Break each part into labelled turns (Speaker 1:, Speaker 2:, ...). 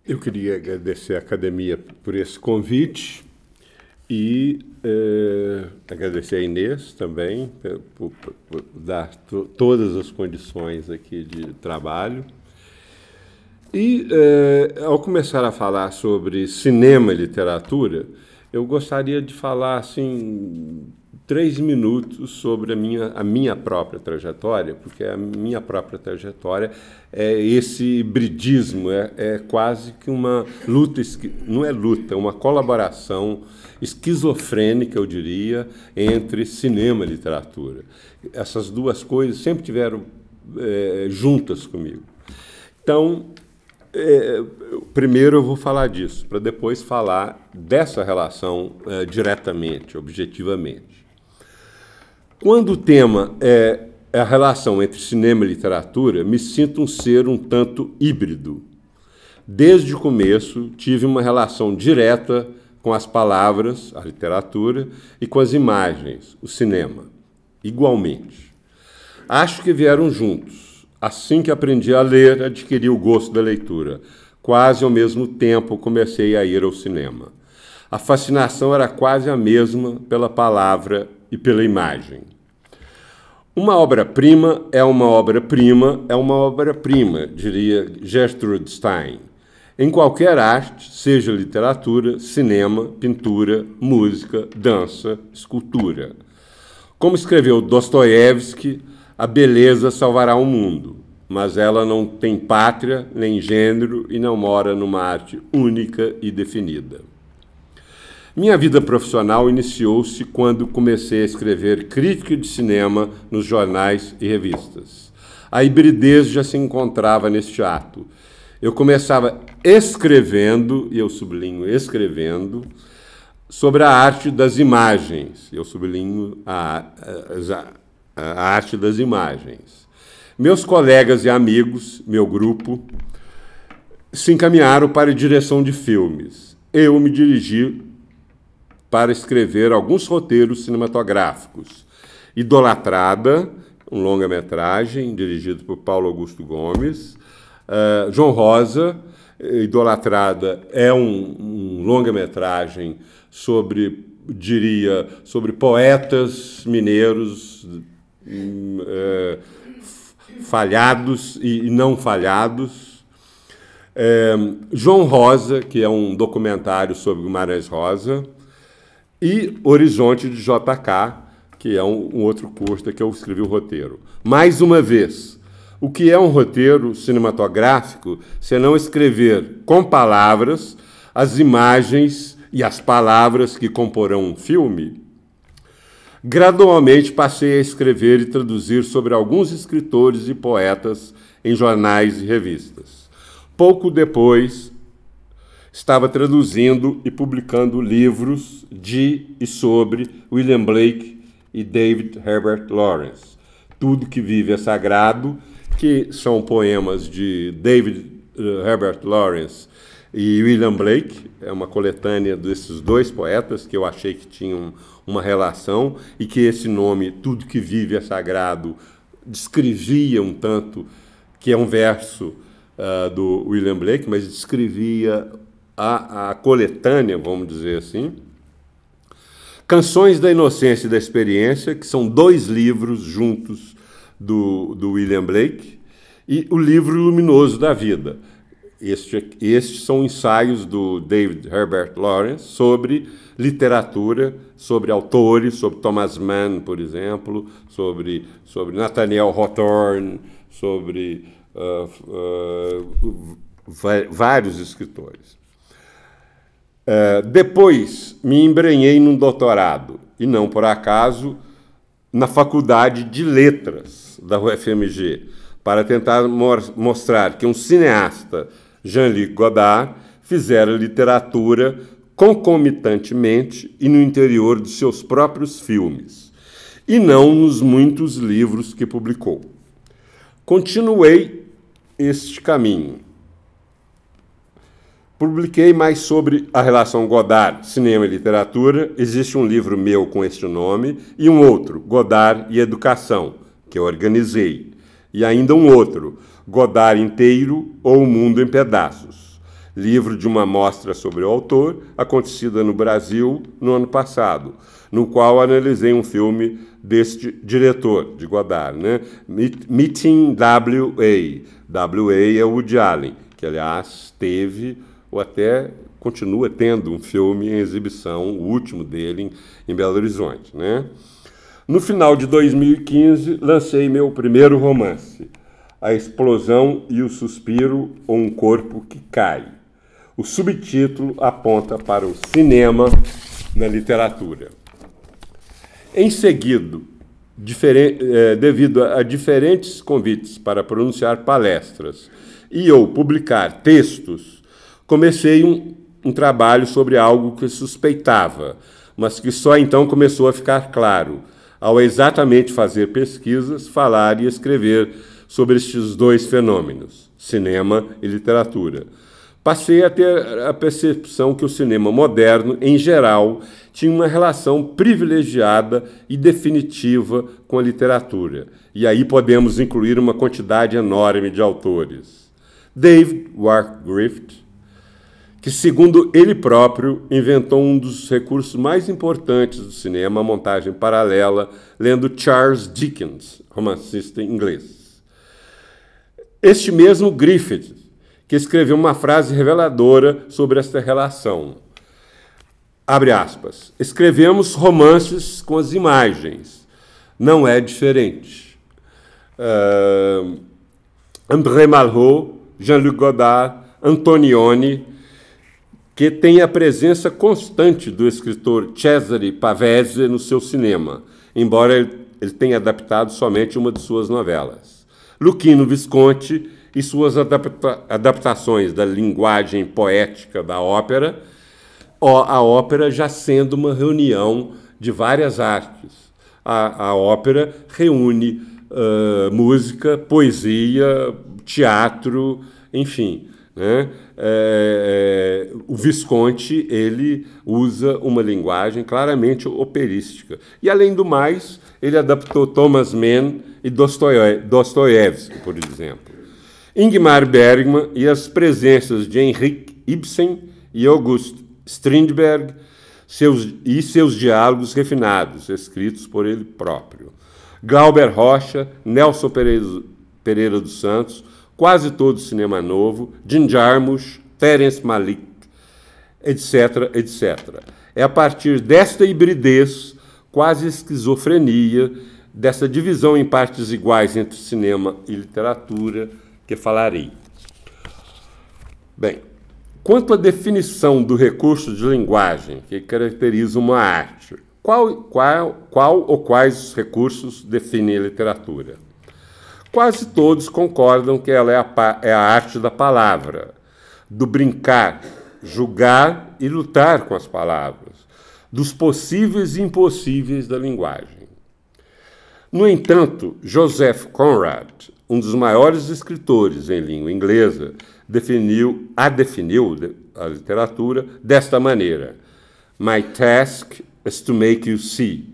Speaker 1: Eu queria agradecer à Academia por esse convite e agradecer a Inês também por dar todas as condições aqui de trabalho. E, ao começar a falar sobre cinema e literatura, eu gostaria de falar, assim, 3 minutos sobre a minha própria trajetória, porque a minha própria trajetória é esse hibridismo, é quase que uma luta, não é luta, é uma colaboração esquizofrênica, eu diria, entre cinema e literatura. Essas duas coisas sempre tiveram juntas comigo. Então, primeiro eu vou falar disso, para depois falar dessa relação diretamente, objetivamente. Quando o tema é a relação entre cinema e literatura, me sinto um ser um tanto híbrido. Desde o começo, tive uma relação direta com as palavras, a literatura, e com as imagens, o cinema, igualmente. Acho que vieram juntos. Assim que aprendi a ler, adquiri o gosto da leitura. Quase ao mesmo tempo comecei a ir ao cinema. A fascinação era quase a mesma pela palavra e pela imagem. Uma obra-prima é uma obra-prima é uma obra-prima, diria Gertrude Stein. Em qualquer arte, seja literatura, cinema, pintura, música, dança, escultura. Como escreveu Dostoiévski, a beleza salvará o mundo, mas ela não tem pátria nem gênero e não mora numa arte única e definida. Minha vida profissional iniciou-se quando comecei a escrever crítica de cinema nos jornais e revistas. A hibridez já se encontrava neste ato. Eu começava escrevendo, e eu sublinho escrevendo, sobre a arte das imagens. Eu sublinho a arte das imagens. Meus colegas e amigos, meu grupo, se encaminharam para a direção de filmes. Eu me dirigi para escrever alguns roteiros cinematográficos. Idolatrada, um longa-metragem dirigido por Paulo Augusto Gomes. João Rosa, Idolatrada, é um longa-metragem sobre poetas mineiros falhados e não falhados. João Rosa, que é um documentário sobre Guimarães Rosa, e Horizonte de JK, que é um outro curta que eu escrevi o roteiro. Mais uma vez, o que é um roteiro cinematográfico se não escrever com palavras as imagens e as palavras que comporão um filme? Gradualmente passei a escrever e traduzir sobre alguns escritores e poetas em jornais e revistas. Pouco depois, estava traduzindo e publicando livros de e sobre William Blake e David Herbert Lawrence. Tudo que vive é sagrado, que são poemas de David Herbert Lawrence e William Blake, é uma coletânea desses dois poetas que eu achei que tinham uma relação e que esse nome, Tudo que Vive é Sagrado, descrevia um tanto, que é um verso do William Blake, mas descrevia a coletânea, vamos dizer assim. Canções da Inocência e da Experiência, que são 2 livros juntos do William Blake, e o livro Luminoso da Vida. Estes são ensaios do David Herbert Lawrence sobre literatura, sobre autores, sobre Thomas Mann, por exemplo, sobre Nathaniel Hawthorne, sobre vários escritores. Depois me embrenhei num doutorado, e não por acaso, na Faculdade de Letras da UFMG, para tentar mostrar que um cineasta, Jean-Luc Godard, fizera literatura concomitantemente e no interior de seus próprios filmes, e não nos muitos livros que publicou. Continuei este caminho. Publiquei mais sobre a relação Godard, cinema e literatura. Existe um livro meu com este nome e um outro, Godard e Educação, que eu organizei. E ainda um outro, Godard Inteiro ou O Mundo em Pedaços. livro de uma mostra sobre o autor, acontecida no Brasil no ano passado, no qual analisei um filme deste diretor, de Godard, né? Meeting W.A. W.A. é o Woody Allen, que, aliás, teve, ou até continua tendo, um filme em exibição, o último dele, em Belo Horizonte, né? No final de 2015, lancei meu primeiro romance, A Explosão e o Suspiro, ou Um Corpo que Cai. O subtítulo aponta para o cinema na literatura. Em seguida, devido a diferentes convites para pronunciar palestras e ou publicar textos, comecei um trabalho sobre algo que suspeitava, mas que só então começou a ficar claro, ao exatamente fazer pesquisas, falar e escrever sobre estes dois fenômenos, cinema e literatura. Passei a ter a percepção que o cinema moderno, em geral, tinha uma relação privilegiada e definitiva com a literatura. E aí podemos incluir uma quantidade enorme de autores. David Wark Griffith, que, segundo ele próprio, inventou um dos recursos mais importantes do cinema, a montagem paralela, lendo Charles Dickens, romancista inglês. Este mesmo Griffith, que escreveu uma frase reveladora sobre esta relação. Abre aspas. Escrevemos romances com as imagens. Não é diferente. André Malraux, Jean-Luc Godard, Antonioni, que tem a presença constante do escritor Cesare Pavese no seu cinema, embora ele tenha adaptado somente uma de suas novelas. Luchino Visconti e suas adaptações da linguagem poética da ópera, a ópera já sendo uma reunião de várias artes. A ópera reúne música, poesia, teatro, enfim, né? O Visconti, ele usa uma linguagem claramente operística. E, além do mais, ele adaptou Thomas Mann e Dostoiévski, por exemplo. Ingmar Bergman e as presenças de Henrik Ibsen e August Strindberg e seus diálogos refinados, escritos por ele próprio. Glauber Rocha, Nelson Pereira dos Santos, quase todo cinema novo, Jim Jarmusch, Terence Malick, etc., etc. É a partir desta hibridez, quase esquizofrenia, dessa divisão em partes iguais entre cinema e literatura, que falarei. Bem, quanto à definição do recurso de linguagem que caracteriza uma arte, qual ou quais os recursos definem a literatura? Quase todos concordam que ela é a arte da palavra, do brincar, julgar e lutar com as palavras, dos possíveis e impossíveis da linguagem. No entanto, Joseph Conrad, um dos maiores escritores em língua inglesa, definiu a literatura desta maneira: My task is to make you see.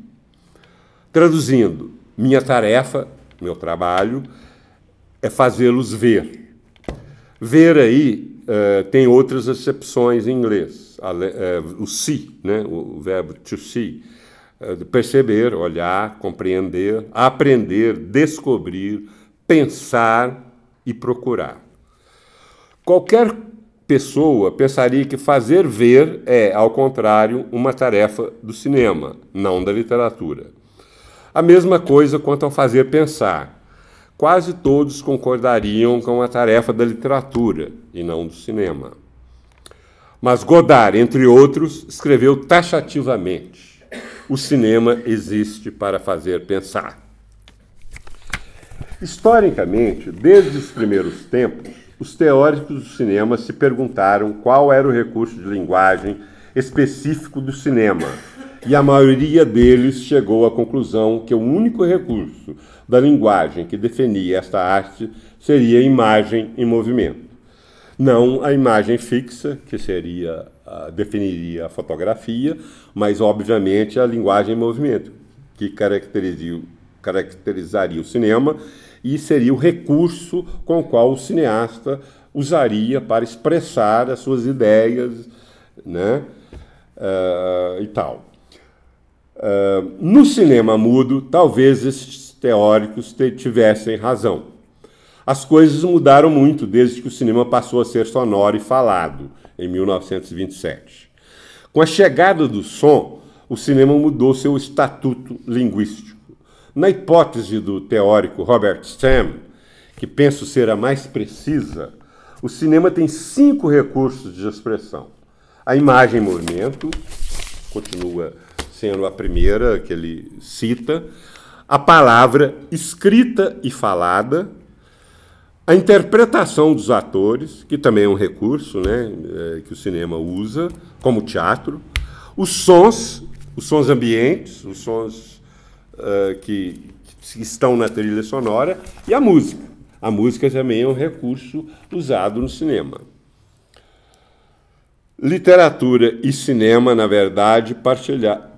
Speaker 1: Traduzindo, minha tarefa, meu trabalho, é fazê-los ver. Ver aí tem outras acepções em inglês. O see, né? O verbo to see. Perceber, olhar, compreender, aprender, descobrir, pensar e procurar. Qualquer pessoa pensaria que fazer ver é, ao contrário, uma tarefa do cinema, não da literatura. A mesma coisa quanto ao fazer pensar. Quase todos concordariam com a tarefa da literatura e não do cinema. Mas Godard, entre outros, escreveu taxativamente: o cinema existe para fazer pensar. Historicamente, desde os primeiros tempos, os teóricos do cinema se perguntaram qual era o recurso de linguagem específico do cinema, e a maioria deles chegou à conclusão que o único recurso da linguagem que definia esta arte seria a imagem em movimento. Não a imagem fixa, que definiria a fotografia, mas, obviamente, a linguagem em movimento, que caracterizaria o cinema e seria o recurso com o qual o cineasta usaria para expressar as suas ideias, né? E tal. No cinema mudo, talvez esses teóricos tivessem razão. As coisas mudaram muito desde que o cinema passou a ser sonoro e falado, em 1927. Com a chegada do som, o cinema mudou seu estatuto linguístico. Na hipótese do teórico Robert Stam, que penso ser a mais precisa, o cinema tem 5 recursos de expressão. A imagem em movimento, continua sendo a primeira que ele cita, a palavra escrita e falada, a interpretação dos atores, que também é um recurso, né, que o cinema usa, como teatro, os sons ambientes, os sons que estão na trilha sonora, e a música. A música também é um recurso usado no cinema. Literatura e cinema, na verdade,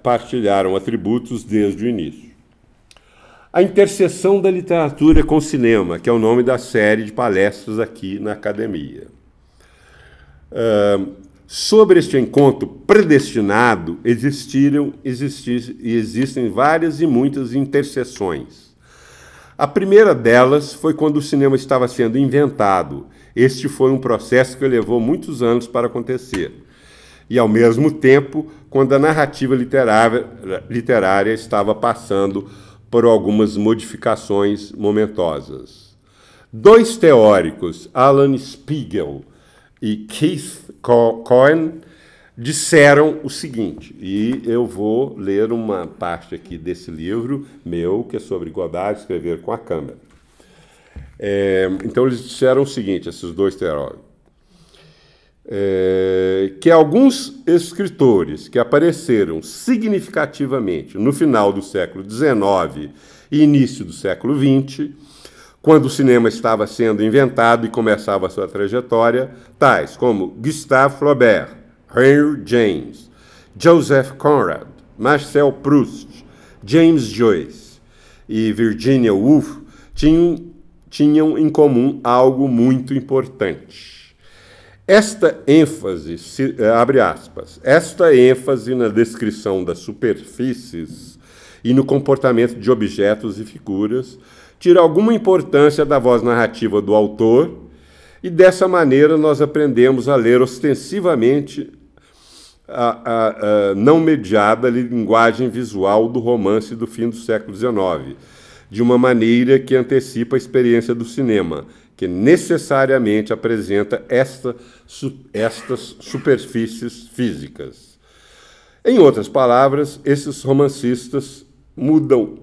Speaker 1: partilharam atributos desde o início. A interseção da literatura com o cinema, que é o nome da série de palestras aqui na academia. Sobre este encontro predestinado, existem várias e muitas interseções. A primeira delas foi quando o cinema estava sendo inventado. Este foi um processo que levou muitos anos para acontecer. E, ao mesmo tempo, quando a narrativa literária estava passando por algumas modificações momentosas. 2 teóricos, Alan Spiegel e Keith Cohen, disseram o seguinte, e eu vou ler uma parte aqui desse livro meu, que é sobre igualdade, escrever com a câmera. Então, eles disseram o seguinte, esses 2 teóricos, que alguns escritores que apareceram significativamente no final do século XIX e início do século XX, quando o cinema estava sendo inventado e começava a sua trajetória, tais como Gustave Flaubert, Henry James, Joseph Conrad, Marcel Proust, James Joyce e Virginia Woolf, tinham em comum algo muito importante. Esta ênfase, abre aspas, esta ênfase na descrição das superfícies e no comportamento de objetos e figuras tira alguma importância da voz narrativa do autor e, dessa maneira, nós aprendemos a ler ostensivamente a não mediada linguagem visual do romance do fim do século XIX, de uma maneira que antecipa a experiência do cinema, que necessariamente apresenta estas superfícies físicas. Em outras palavras, esses romancistas mudam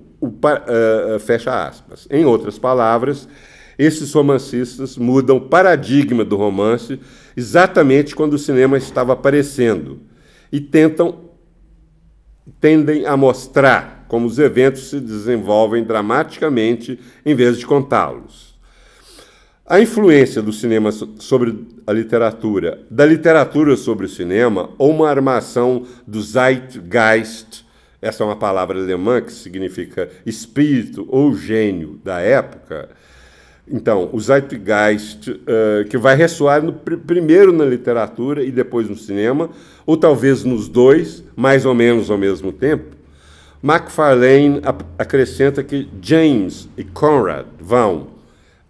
Speaker 1: fecha aspas. Em outras palavras, esses romancistas mudam o paradigma do romance exatamente quando o cinema estava aparecendo e tendem a mostrar como os eventos se desenvolvem dramaticamente em vez de contá-los. A influência do cinema sobre a literatura, da literatura sobre o cinema, ou uma armação do Zeitgeist, essa é uma palavra alemã que significa espírito ou gênio da época. Então, o Zeitgeist, que vai ressoar primeiro na literatura e depois no cinema, ou talvez nos dois, mais ou menos ao mesmo tempo. Macfarlane acrescenta que James e Conrad vão,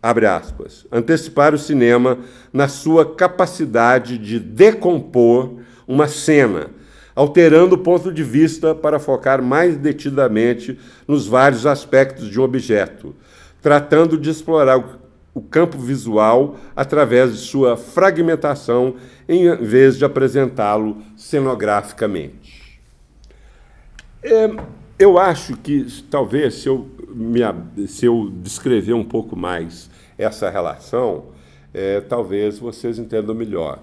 Speaker 1: abre aspas, antecipar o cinema na sua capacidade de decompor uma cena, alterando o ponto de vista para focar mais detidamente nos vários aspectos de um objeto, tratando de explorar o campo visual através de sua fragmentação, em vez de apresentá-lo cenograficamente. Eu acho que, talvez, se eu descrever um pouco mais essa relação, talvez vocês entendam melhor.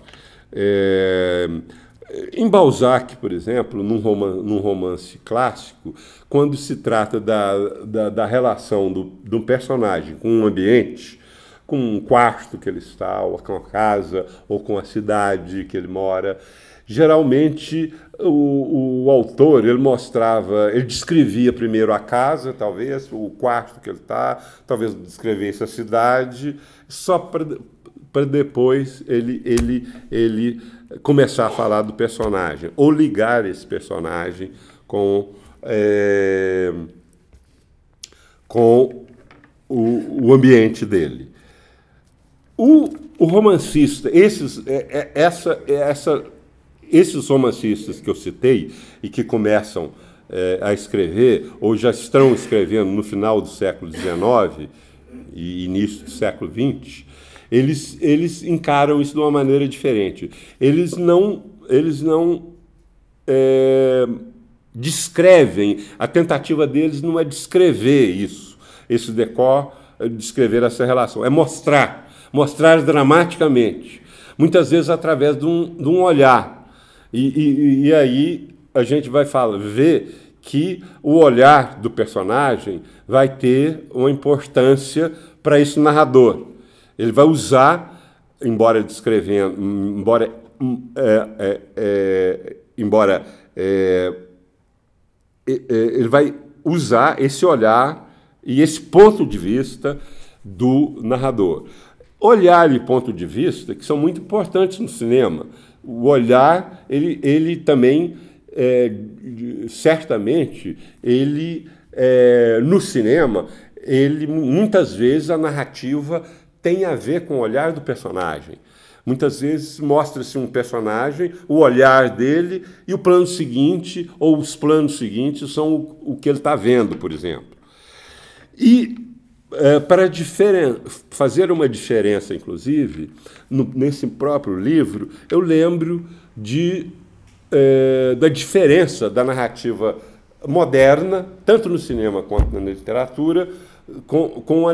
Speaker 1: Em Balzac, por exemplo, num romance clássico, quando se trata da relação de um personagem com um ambiente, com um quarto que ele está, ou com a casa, ou com a cidade que ele mora, geralmente o autor ele descrevia primeiro a casa, talvez, o quarto que ele está, talvez descrevesse a cidade, só para depois ele começar a falar do personagem, ou ligar esse personagem com o ambiente dele. O romancista, esses romancistas que eu citei e que começam a escrever, ou já estão escrevendo no final do século XIX e início do século XX, eles encaram isso de uma maneira diferente. Eles não descrevem, a tentativa deles não é descrever isso, esse decor, descrever essa relação, é mostrar dramaticamente, muitas vezes através de um olhar. E aí a gente vai ver que o olhar do personagem vai ter uma importância para esse narrador. Ele vai usar, embora descrevendo, ele vai usar esse olhar e esse ponto de vista do narrador. Olhar e ponto de vista que são muito importantes no cinema. O olhar, ele também, certamente, no cinema, muitas vezes a narrativa tem a ver com o olhar do personagem. Muitas vezes mostra-se um personagem, o olhar dele e o plano seguinte, ou os planos seguintes, são o que ele está vendo, por exemplo. E para fazer uma diferença, inclusive, nesse próprio livro, eu lembro da diferença da narrativa moderna, tanto no cinema quanto na literatura, com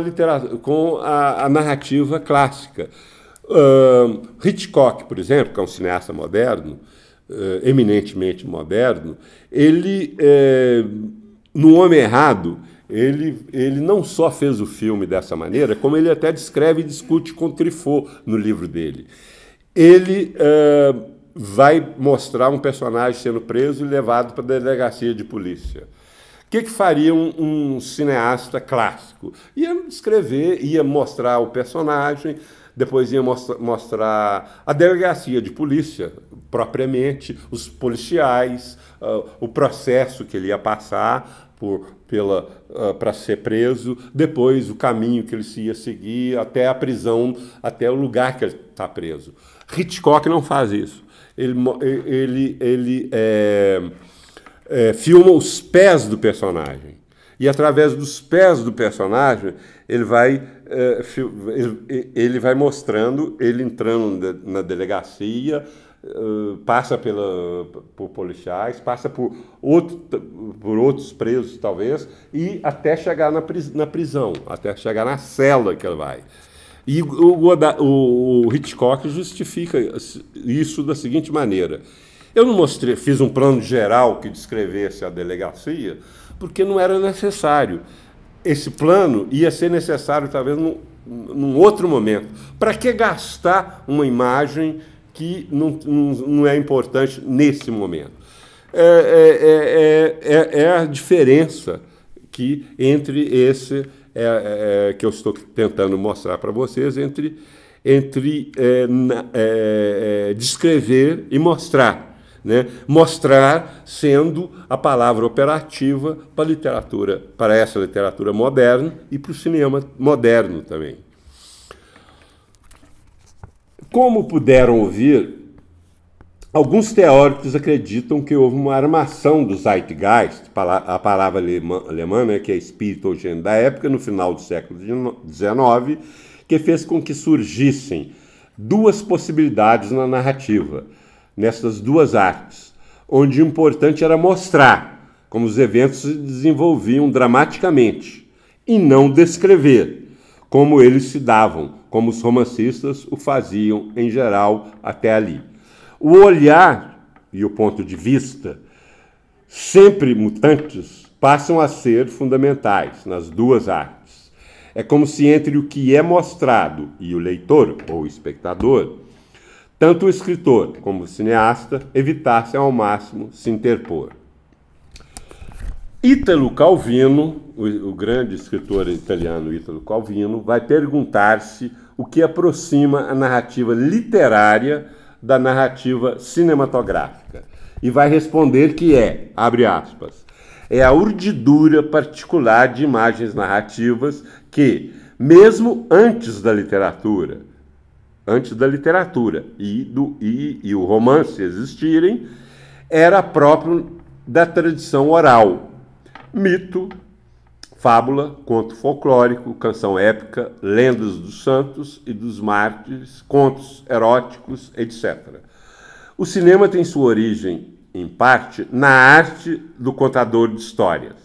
Speaker 1: a narrativa clássica. Hitchcock, por exemplo, que é um cineasta moderno, eminentemente moderno, ele, no Homem Errado, ele não só fez o filme dessa maneira, como ele até descreve e discute com Truffaut no livro dele. Ele vai mostrar um personagem sendo preso e levado para a delegacia de polícia. O que faria um cineasta clássico? Ia descrever, ia mostrar o personagem, depois ia mostrar a delegacia de polícia, propriamente, os policiais, o processo que ele ia passar para ser preso, depois o caminho que ele ia seguir até a prisão, até o lugar que ele está preso. Hitchcock não faz isso. Ele filma os pés do personagem. E, através dos pés do personagem, ele vai mostrando, ele entrando na delegacia, passa por policiais, passa por outros presos, talvez, e até chegar na prisão, até chegar na cela que ele vai. E o Hitchcock justifica isso da seguinte maneira. Eu não fiz um plano geral que descrevesse a delegacia, porque não era necessário. Esse plano ia ser necessário, talvez, num outro momento. Para que gastar uma imagem que não é importante nesse momento? É a diferença entre esse que eu estou tentando mostrar para vocês, entre descrever e mostrar. Né? Mostrar sendo a palavra operativa para essa literatura moderna e para o cinema moderno também. Como puderam ouvir, alguns teóricos acreditam que houve uma armação do Zeitgeist, a palavra alemã, né, que é espírito ou gênio da época, no final do século XIX, que fez com que surgissem duas possibilidades na narrativa, nessas duas artes, onde o importante era mostrar como os eventos se desenvolviam dramaticamente e não descrever como eles se davam, como os romancistas o faziam em geral até ali. O olhar e o ponto de vista, sempre mutantes, passam a ser fundamentais nas duas artes. É como se entre o que é mostrado e o leitor ou o espectador, tanto o escritor como o cineasta evitassem ao máximo se interpor. Ítalo Calvino, o grande escritor italiano Ítalo Calvino, vai perguntar-se o que aproxima a narrativa literária da narrativa cinematográfica. E vai responder que abre aspas, é a urdidura particular de imagens narrativas que, mesmo antes da literatura e o romance existirem, era próprio da tradição oral, mito, fábula, conto folclórico, canção épica, lendas dos santos e dos mártires, contos eróticos, etc. O cinema tem sua origem, em parte, na arte do contador de histórias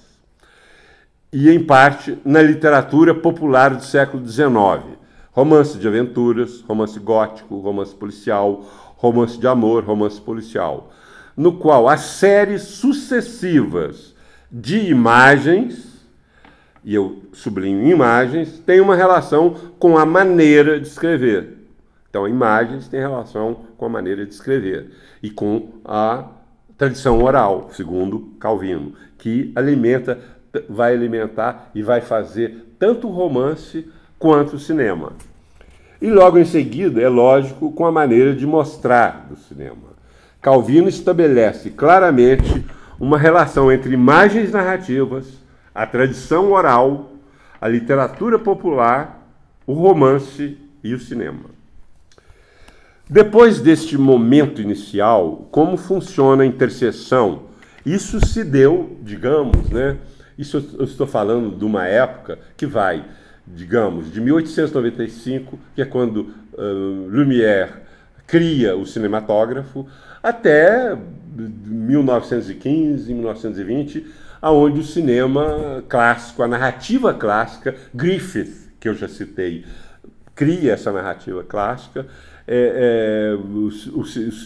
Speaker 1: e, em parte, na literatura popular do século XIX. Romance de aventuras, romance gótico, romance policial, romance de amor, romance policial, no qual as séries sucessivas de imagens, e eu sublinho imagens, têm uma relação com a maneira de escrever. Então, imagens têm relação com a maneira de escrever e com a tradição oral, segundo Calvino, que vai alimentar e vai fazer tanto o romance quanto o cinema. E logo em seguida, é lógico, com a maneira de mostrar do cinema. Calvino estabelece claramente uma relação entre imagens narrativas, a tradição oral, a literatura popular, o romance e o cinema. Depois deste momento inicial, como funciona a interseção? Isso se deu, digamos, isso eu estou falando de uma época que vai, digamos, de 1895, que é quando Lumière cria o cinematógrafo, até 1915, 1920, aonde o cinema clássico, a narrativa clássica, Griffith, que eu já citei, cria essa narrativa clássica.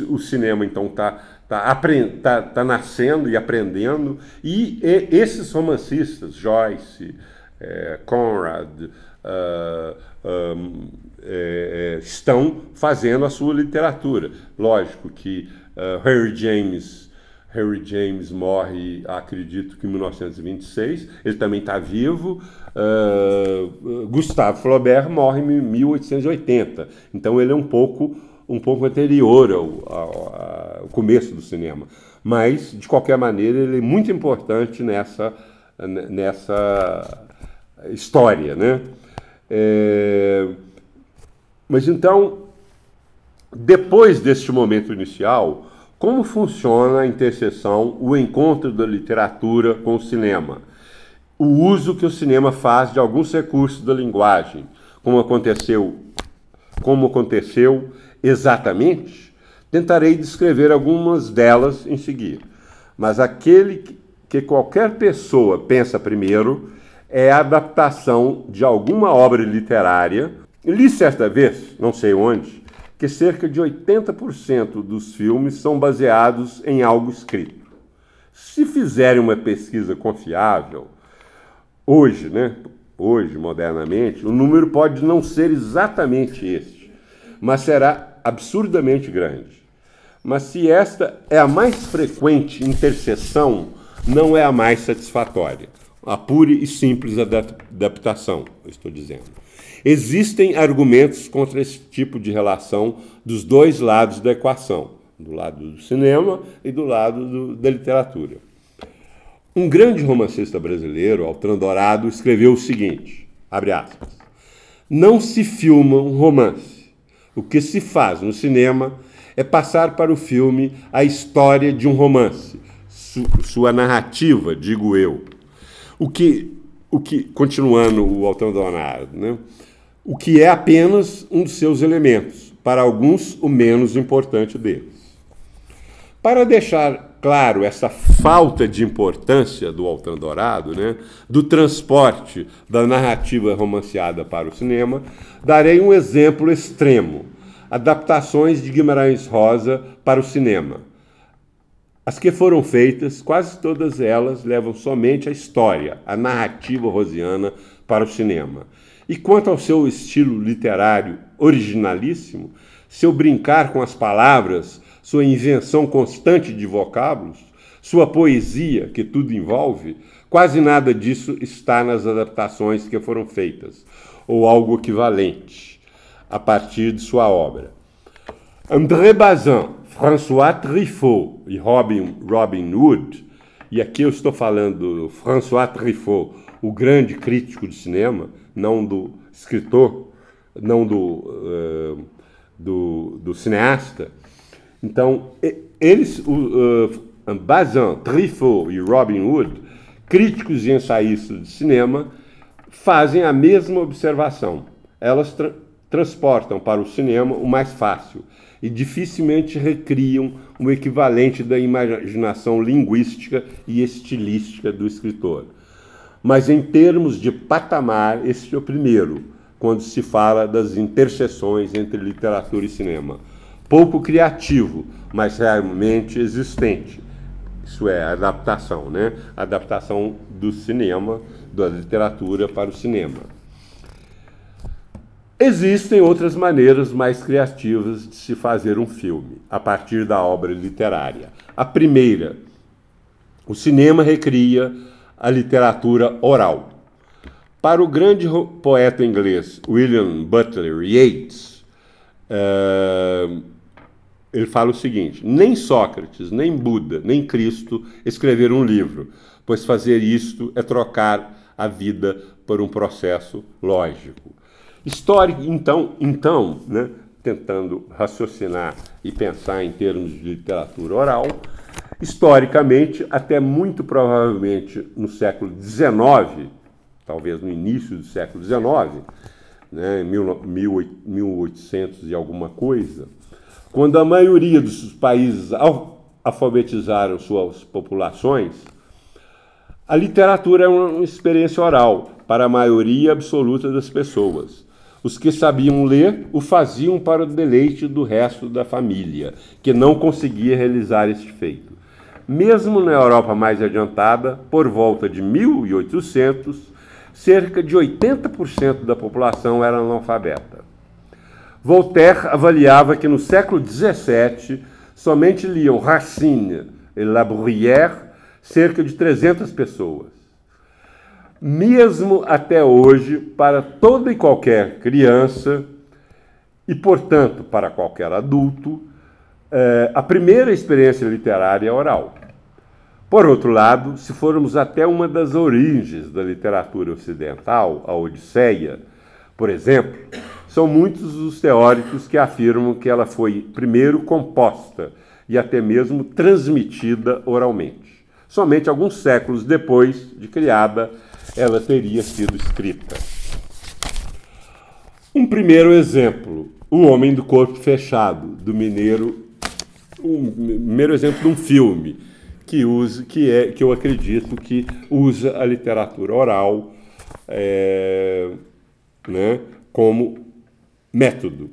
Speaker 1: O cinema, então, está nascendo e aprendendo, e esses romancistas, Joyce, Conrad, estão fazendo a sua literatura. Lógico que Harry James morre, acredito que em 1926, ele também está vivo. Gustave Flaubert morre em 1880, então ele é um pouco anterior ao começo do cinema, mas de qualquer maneira ele é muito importante nessa história, mas então, depois deste momento inicial, como funciona a interseção, o encontro da literatura com o cinema? O uso que o cinema faz de alguns recursos da linguagem, como aconteceu exatamente, tentarei descrever algumas delas em seguida. Mas aquele que qualquer pessoa pensa primeiro é a adaptação de alguma obra literária. Li certa vez, não sei onde, que cerca de 80% dos filmes são baseados em algo escrito. Se fizerem uma pesquisa confiável, hoje, modernamente, o número pode não ser exatamente este, mas será absurdamente grande. Mas se esta é a mais frequente interseção, não é a mais satisfatória. A pura e simples adaptação, eu estou dizendo. Existem argumentos contra esse tipo de relação dos dois lados da equação, do lado do cinema e do lado da literatura. Um grande romancista brasileiro, Altran Dourado, escreveu o seguinte, abre aspas, não se filma um romance. O que se faz no cinema é passar para o filme a história de um romance, sua narrativa, digo eu. Continuando o Altran Dourado, o que é apenas um dos seus elementos, para alguns o menos importante deles. Para deixar claro essa falta de importância do Altran Dourado, do transporte da narrativa romanceada para o cinema, darei um exemplo extremo, adaptações de Guimarães Rosa para o cinema. As que foram feitas, quase todas elas levam somente a história, a narrativa rosiana para o cinema. E quanto ao seu estilo literário originalíssimo, seu brincar com as palavras, sua invenção constante de vocábulos, sua poesia, que tudo envolve, quase nada disso está nas adaptações que foram feitas, ou algo equivalente. a partir de sua obra. André Bazin, François Truffaut e Robin Wood, e aqui eu estou falando do François Truffaut, o grande crítico de cinema, não do escritor, não do cineasta. Então, eles, Bazin, Truffaut e Robin Wood, críticos e ensaístas de cinema, fazem a mesma observação. Elas transportam para o cinema o mais fácil e dificilmente recriam o equivalente da imaginação linguística e estilística do escritor. Mas em termos de patamar, este é o primeiro, quando se fala das interseções entre literatura e cinema. Pouco criativo, mas realmente existente. Isso é a adaptação, né? A adaptação do cinema, da literatura para o cinema. Existem outras maneiras mais criativas de se fazer um filme, a partir da obra literária. A primeira, o cinema recria a literatura oral. Para o grande poeta inglês William Butler Yeats, ele fala o seguinte: nem Sócrates, nem Buda, nem Cristo escreveram um livro, pois fazer isto é trocar a vida por um processo lógico. Histórico, então, né, tentando raciocinar e pensar em termos de literatura oral, historicamente, até muito provavelmente no século XIX, talvez no início do século XIX, né, 1800 e alguma coisa, quando a maioria dos países alfabetizaram suas populações, a literatura é uma experiência oral para a maioria absoluta das pessoas. Os que sabiam ler o faziam para o deleite do resto da família, que não conseguia realizar este feito. Mesmo na Europa mais adiantada, por volta de 1800, cerca de 80% da população era analfabeta. Voltaire avaliava que no século XVII somente liam Racine e La Bruyère cerca de 300 pessoas. Mesmo até hoje, para toda e qualquer criança, e, portanto, para qualquer adulto, a primeira experiência literária é oral. Por outro lado, se formos até uma das origens da literatura ocidental, a Odisseia, por exemplo, são muitos os teóricos que afirmam que ela foi primeiro composta e até mesmo transmitida oralmente. Somente alguns séculos depois de criada, ela teria sido escrita. Um primeiro exemplo, O Homem do Corpo Fechado, do Mineiro, um primeiro exemplo de um filme que eu acredito que usa a literatura oral né, como método.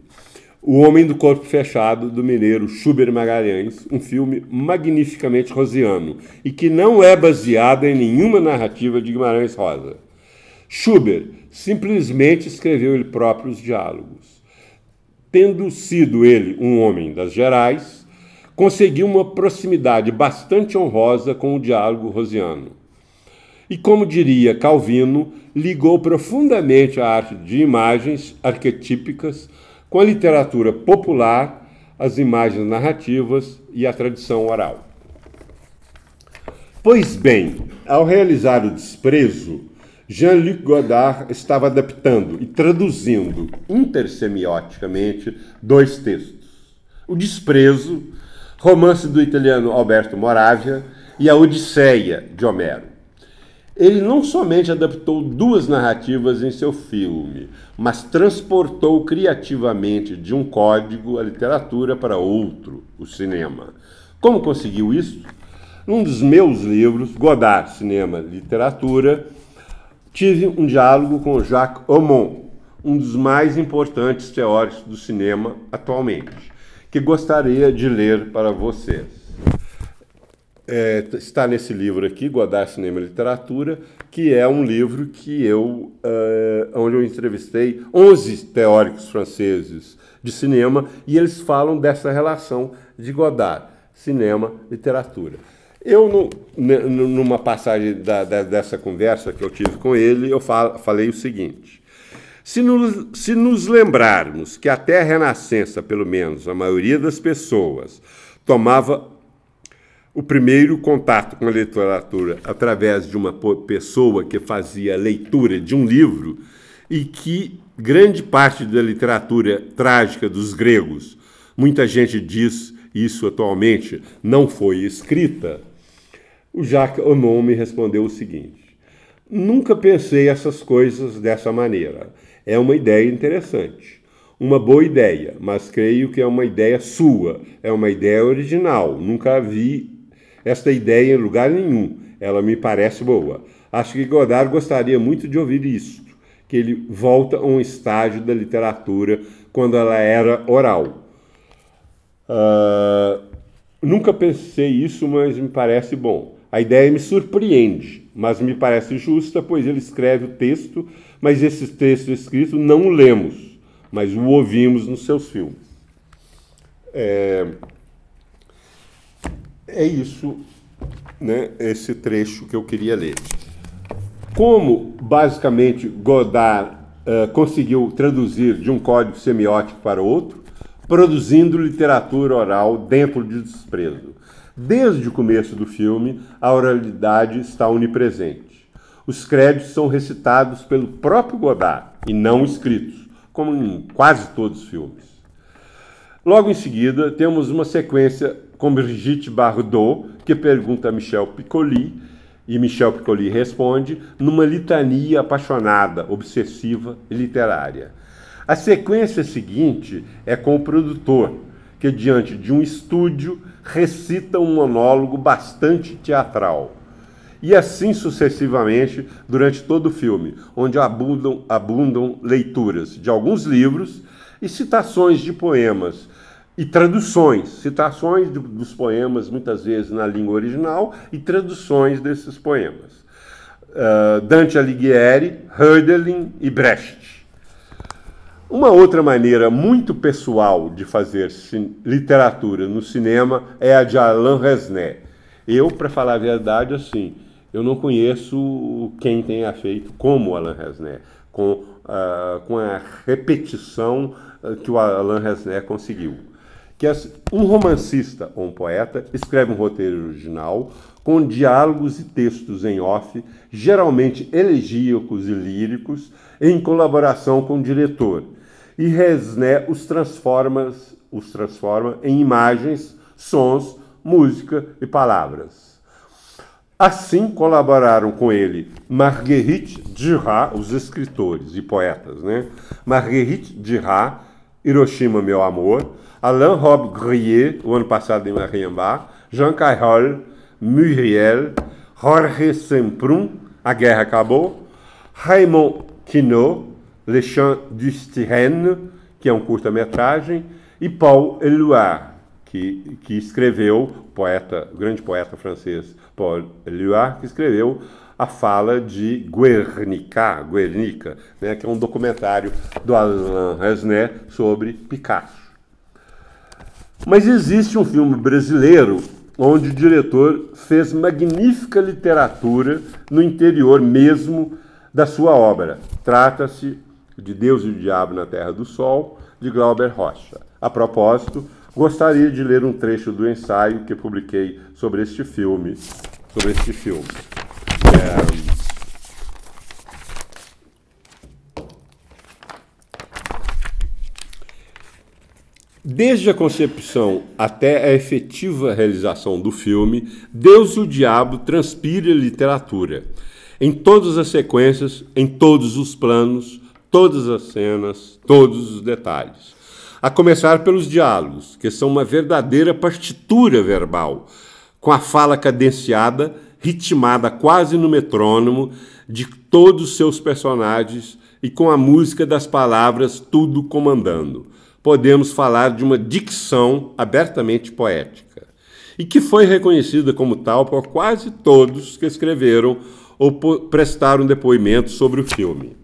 Speaker 1: O Homem do Corpo Fechado, do mineiro Schubert Magalhães, um filme magnificamente rosiano e que não é baseado em nenhuma narrativa de Guimarães Rosa. Schubert simplesmente escreveu ele próprio os diálogos. Tendo sido ele um homem das Gerais, conseguiu uma proximidade bastante honrosa com o diálogo rosiano. E, como diria Calvino, ligou profundamente a arte de imagens arquetípicas com a literatura popular, as imagens narrativas e a tradição oral. Pois bem, ao realizar O Desprezo, Jean-Luc Godard estava adaptando e traduzindo intersemioticamente dois textos. O Desprezo, romance do italiano Alberto Moravia, e a Odisseia, de Homero. Ele não somente adaptou duas narrativas em seu filme, mas transportou criativamente de um código a literatura para outro, o cinema. Como conseguiu isso? Num dos meus livros, Godard, Cinema e Literatura, tive um diálogo com Jacques Aumont, um dos mais importantes teóricos do cinema atualmente, que gostaria de ler para vocês. Está nesse livro aqui, Godard, Cinema e Literatura, que é um livro que onde eu entrevistei 11 teóricos franceses de cinema e eles falam dessa relação de Godard, cinema, literatura. Eu, numa passagem dessa conversa que eu tive com ele, eu falei o seguinte: Se nos lembrarmos que até a Renascença, pelo menos, a maioria das pessoas tomava o primeiro contato com a literatura através de uma pessoa que fazia a leitura de um livro e que grande parte da literatura trágica dos gregos, muita gente diz isso atualmente, não foi escrita, o Jacques Aumont me respondeu o seguinte: nunca pensei essas coisas dessa maneira. É uma ideia interessante, uma boa ideia, mas creio que é uma ideia sua, é uma ideia original. Nunca vi esta ideia em lugar nenhum. Ela me parece boa. Acho que Godard gostaria muito de ouvir isto, que ele volta a um estágio da literatura quando ela era oral. Nunca pensei isso, mas me parece bom. A ideia me surpreende, mas me parece justa, pois ele escreve o texto, mas esse texto escrito não o lemos, mas o ouvimos nos seus filmes. É isso, né, esse trecho que eu queria ler. Como, basicamente, Godard conseguiu traduzir de um código semiótico para outro, produzindo literatura oral dentro de desprezo. Desde o começo do filme, a oralidade está onipresente. Os créditos são recitados pelo próprio Godard e não escritos, como em quase todos os filmes. Logo em seguida, temos uma sequência com Brigitte Bardot, que pergunta a Michel Piccoli, e Michel Piccoli responde numa litania apaixonada, obsessiva e literária. A sequência seguinte é com o produtor, que diante de um estúdio recita um monólogo bastante teatral. E assim sucessivamente durante todo o filme, onde abundam leituras de alguns livros e citações de poemas e traduções, citações dos poemas muitas vezes na língua original e traduções desses poemas. Dante Alighieri, Hölderlin e Brecht. Uma outra maneira muito pessoal de fazer literatura no cinema é a de Alain Resnais. Eu, para falar a verdade, assim, eu não conheço quem tenha feito como Alain Resnais, com a repetição que o Alain Resnais conseguiu. Que um romancista ou um poeta escreve um roteiro original com diálogos e textos em off, geralmente elegíacos e líricos, em colaboração com o diretor. E Resnais os transforma em imagens, sons, música e palavras. Assim colaboraram com ele Marguerite Duras, os escritores e poetas, né? Marguerite Duras, Hiroshima, Meu Amor, Alain Robbe-Grillet, o ano passado em Mariambá, Jean Cayrol, Muriel, Jorge Semprún, A Guerra Acabou, Raymond Queneau, Les Chants du Styrène, que é um curta-metragem, e Paul Éluard, que escreveu, o grande poeta francês Paul Éluard, que escreveu a fala de Guernica, né, que é um documentário do Alain Resnais sobre Picasso. Mas existe um filme brasileiro onde o diretor fez magnífica literatura no interior mesmo da sua obra. Trata-se de Deus e o Diabo na Terra do Sol, de Glauber Rocha. A propósito, gostaria de ler um trecho do ensaio que publiquei sobre este filme. Desde a concepção até a efetiva realização do filme, Deus e o Diabo transpira literatura. Em todas as sequências, em todos os planos, todas as cenas, todos os detalhes. A começar pelos diálogos, que são uma verdadeira partitura verbal, com a fala cadenciada, ritmada quase no metrônomo, de todos os seus personagens e com a música das palavras tudo comandando. Podemos falar de uma dicção abertamente poética, e que foi reconhecida como tal por quase todos que escreveram ou prestaram depoimento sobre o filme.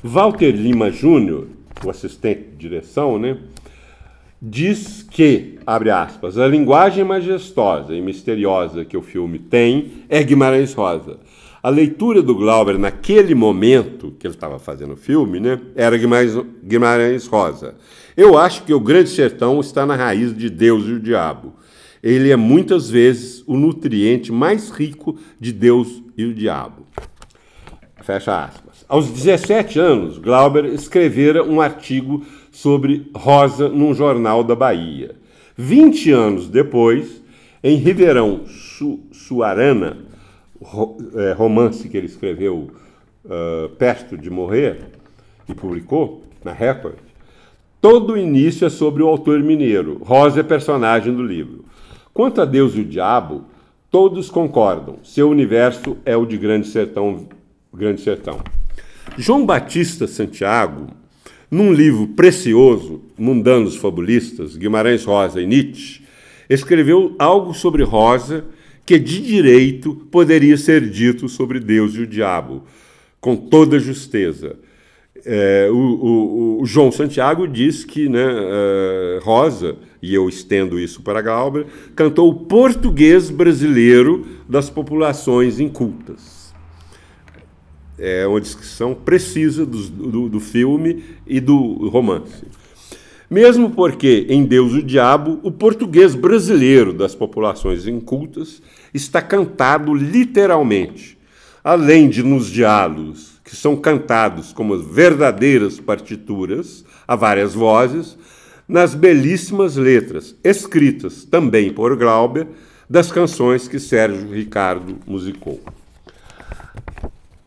Speaker 1: Walter Lima Jr., o assistente de direção, né, diz que, abre aspas, a linguagem majestosa e misteriosa que o filme tem é Guimarães Rosa. A leitura do Glauber naquele momento que ele estava fazendo o filme, né, era Guimarães Rosa. Eu acho que O Grande Sertão está na raiz de Deus e o Diabo. Ele é muitas vezes o nutriente mais rico de Deus e o Diabo. Fecha aspas. Aos 17 anos, Glauber escrevera um artigo sobre Rosa num jornal da Bahia. 20 anos depois, em Ribeirão Suarana, romance que ele escreveu perto de morrer e publicou na Record, todo o início é sobre o autor mineiro. Rosa é personagem do livro. Quanto a Deus e o Diabo, todos concordam. Seu universo é o de Grande Sertão. João Batista Santiago, num livro precioso, Mundanos Fabulistas, Guimarães Rosa e Nietzsche, escreveu algo sobre Rosa que de direito poderia ser dito sobre Deus e o Diabo, com toda justeza. O João Santiago diz que, né, Rosa, e eu estendo isso para Glauber, cantou o português brasileiro das populações incultas. É uma descrição precisa do filme e do romance. Mesmo porque, em Deus e o Diabo, o português brasileiro das populações incultas está cantado literalmente, além de nos diálogos, que são cantados como verdadeiras partituras, a várias vozes, nas belíssimas letras, escritas também por Glauber, das canções que Sérgio Ricardo musicou.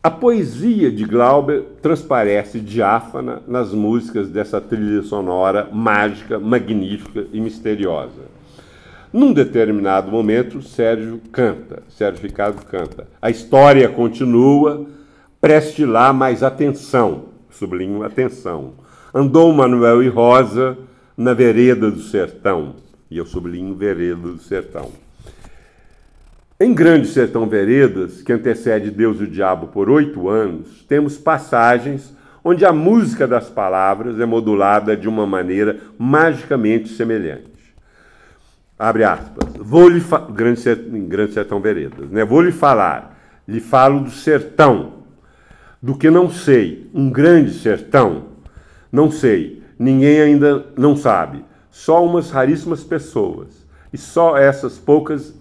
Speaker 1: A poesia de Glauber transparece diáfana nas músicas dessa trilha sonora mágica, magnífica e misteriosa. Num determinado momento, Sérgio Ricardo canta. A história continua, preste lá mais atenção, sublinho atenção. Andou Manuel e Rosa na vereda do sertão, e eu sublinho vereda do sertão. Em Grande Sertão Veredas, que antecede Deus e o Diabo por 8 anos, temos passagens onde a música das palavras é modulada de uma maneira magicamente semelhante. Abre aspas. Grande Sertão Veredas, né? Vou lhe falar, lhe falo do sertão, do que não sei, um grande sertão, não sei, ninguém ainda não sabe, só umas raríssimas pessoas, e só essas poucas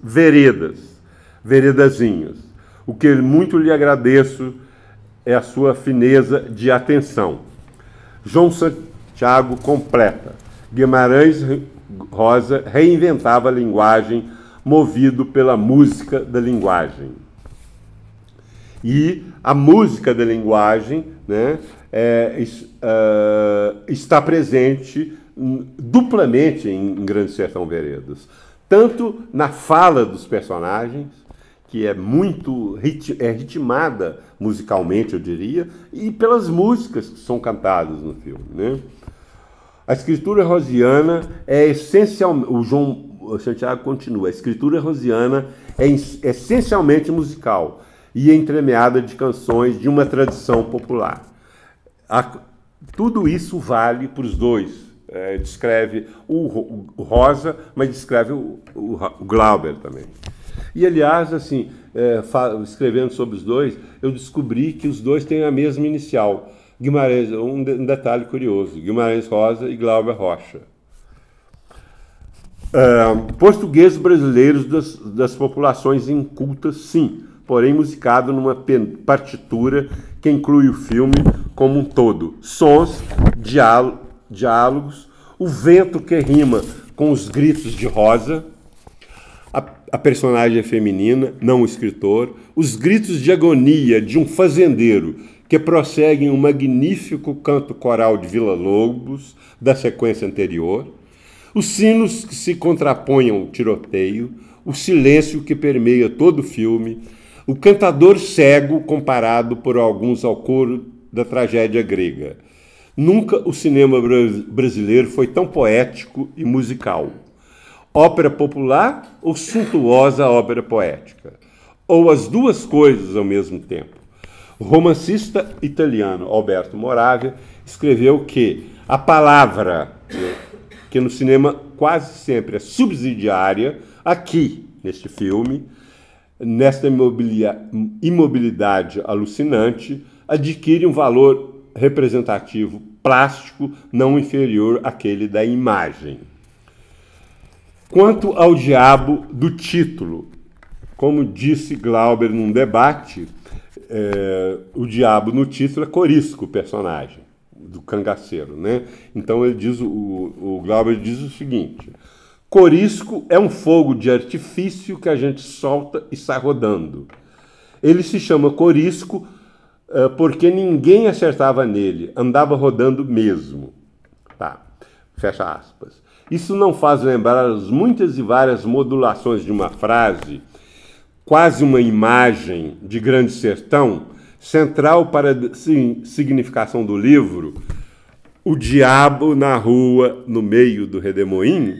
Speaker 1: veredazinhas. O que muito lhe agradeço é a sua fineza de atenção. João Santiago completa. Guimarães Rosa reinventava a linguagem movido pela música da linguagem. E a música da linguagem, né, está presente duplamente em Grande Sertão Veredas. Tanto na fala dos personagens, que é muito ritmada musicalmente, eu diria, e pelas músicas que são cantadas no filme, né? A escritura rosiana é essencialmente, o João Santiago continua, a escritura rosiana é essencialmente musical e entremeada de canções de uma tradição popular. Tudo isso vale para os dois. Descreve o Rosa, mas descreve o Glauber também. E, aliás, assim, escrevendo sobre os dois, eu descobri que os dois têm a mesma inicial. Guimarães, um detalhe curioso, Guimarães Rosa e Glauber Rocha. Portugueses brasileiros das populações incultas, sim, porém musicado numa partitura que inclui o filme como um todo. Sons, diálogos, o vento que rima com os gritos de Rosa, a personagem é feminina, não o escritor, os gritos de agonia de um fazendeiro que prosseguem um magnífico canto coral de Vila Lobos da sequência anterior, os sinos que se contrapõem ao tiroteio, o silêncio que permeia todo o filme, o cantador cego comparado por alguns ao coro da tragédia grega. Nunca o cinema brasileiro foi tão poético e musical. Ópera popular ou suntuosa ópera poética? Ou as duas coisas ao mesmo tempo? O romancista italiano Alberto Moravia escreveu que a palavra, que no cinema quase sempre é subsidiária, aqui, neste filme, nesta imobilidade alucinante, adquire um valor representativo plástico não inferior àquele da imagem. Quanto ao diabo do título, como disse Glauber num debate, o diabo no título é Corisco, o personagem do cangaceiro, né? Então ele diz, o Glauber diz o seguinte: Corisco é um fogo de artifício que a gente solta e sai rodando. Ele se chama Corisco porque ninguém acertava nele, andava rodando mesmo. Tá, fecha aspas. Isso não faz lembrar as muitas e várias modulações de uma frase, quase uma imagem de Grande Sertão, central para a significação do livro, o diabo na rua, no meio do redemoinho?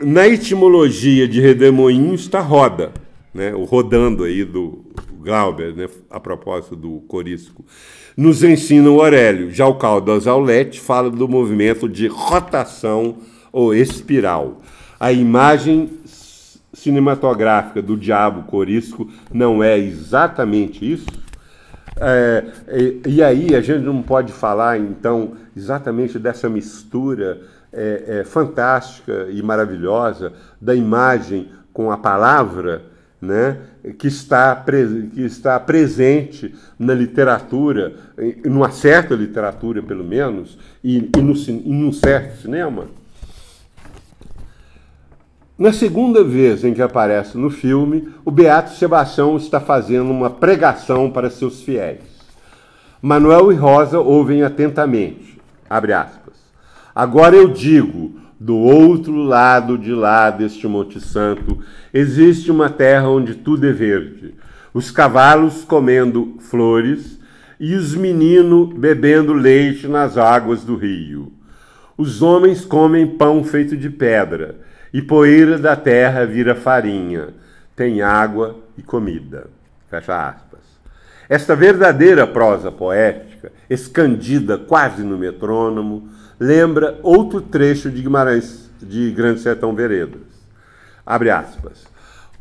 Speaker 1: Na etimologia de redemoinho está roda, né? O rodando aí do Glauber, né? A propósito do Corisco. Nos ensina o Aurélio. Já o Caldas Aulete fala do movimento de rotação ou espiral. A imagem cinematográfica do diabo Corisco não é exatamente isso? E aí a gente não pode falar, então, exatamente dessa mistura fantástica e maravilhosa da imagem com a palavra, né, que está presente na literatura, numa certa literatura, pelo menos, e num certo cinema? Na segunda vez em que aparece no filme, o Beato Sebastião está fazendo uma pregação para seus fiéis. Manuel e Rosa ouvem atentamente. Abre aspas. Agora eu digo, do outro lado de lá deste Monte Santo, existe uma terra onde tudo é verde. Os cavalos comendo flores e os meninos bebendo leite nas águas do rio. Os homens comem pão feito de pedra, e poeira da terra vira farinha. Tem água e comida. Fecha aspas. Esta verdadeira prosa poética, escandida quase no metrônomo, lembra outro trecho de Guimarães, de Grande Sertão Veredas. Abre aspas.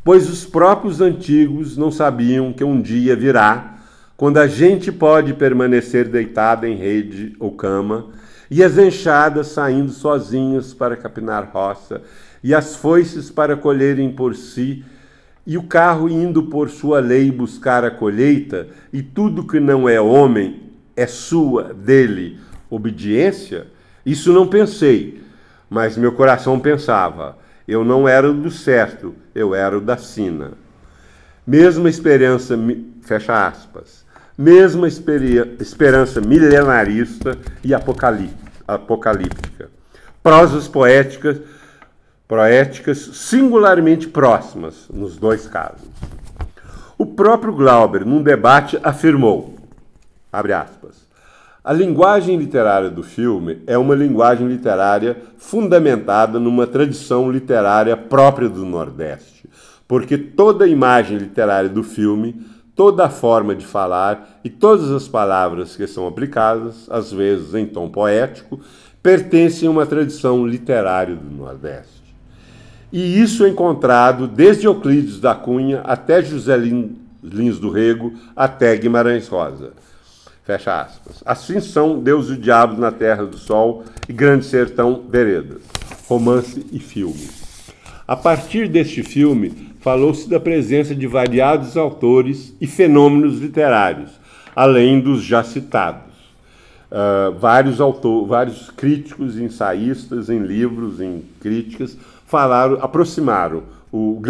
Speaker 1: Pois os próprios antigos não sabiam que um dia virá, quando a gente pode permanecer deitada em rede ou cama, e as enxadas saindo sozinhas para capinar roça, e as foices para colherem por si, e o carro indo por sua lei buscar a colheita, e tudo que não é homem é sua, dele, obediência? Isso não pensei, mas meu coração pensava. Eu não era o do certo, eu era o da sina. Mesma esperança, fecha aspas, mesma esperança milenarista e apocalíptica. Prosas poéticas singularmente próximas nos dois casos. O próprio Glauber, num debate, afirmou, abre aspas, a linguagem literária do filme é uma linguagem literária fundamentada numa tradição literária própria do Nordeste, porque toda a imagem literária do filme, toda a forma de falar e todas as palavras que são aplicadas, às vezes em tom poético, pertencem a uma tradição literária do Nordeste. E isso é encontrado desde Euclides da Cunha até José Lins do Rego, até Guimarães Rosa. Fecha aspas. Assim são Deus e o Diabo na Terra do Sol e Grande Sertão Veredas, romance e filme. A partir deste filme, falou-se da presença de variados autores e fenômenos literários, além dos já citados. Vários críticos e ensaístas em livros, em críticas, aproximaram o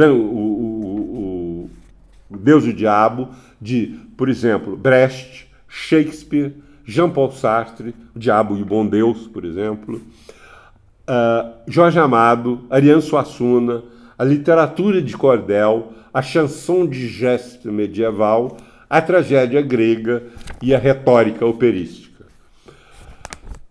Speaker 1: Deus e o Diabo de, por exemplo, Brecht, Shakespeare, Jean-Paul Sartre, O Diabo e o Bom Deus, por exemplo, Jorge Amado, Ariano Suassuna, a literatura de cordel, a chanson de geste medieval, a tragédia grega e a retórica operística.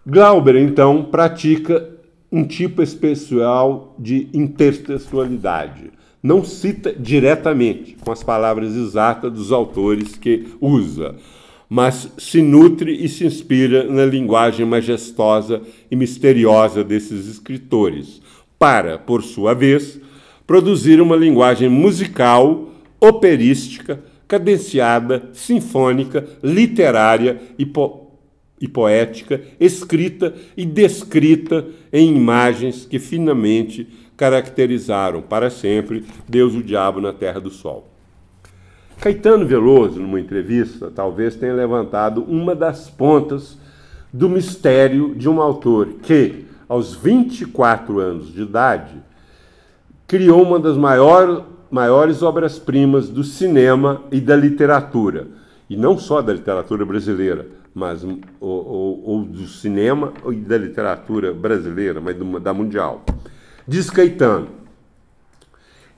Speaker 1: Glauber, então, pratica um tipo especial de intertextualidade. Não cita diretamente com as palavras exatas dos autores que usa, mas se nutre e se inspira na linguagem majestosa e misteriosa desses escritores, para, por sua vez, produziram uma linguagem musical, operística, cadenciada, sinfônica, literária e poética, escrita e descrita em imagens que finamente caracterizaram para sempre Deus, o Diabo na Terra do Sol. Caetano Veloso, numa entrevista, talvez tenha levantado uma das pontas do mistério de um autor que, aos 24 anos de idade, criou uma das maiores obras-primas do cinema e da literatura, e não só da literatura brasileira, mas ou do cinema e da literatura brasileira, mas da mundial. Diz Caetano: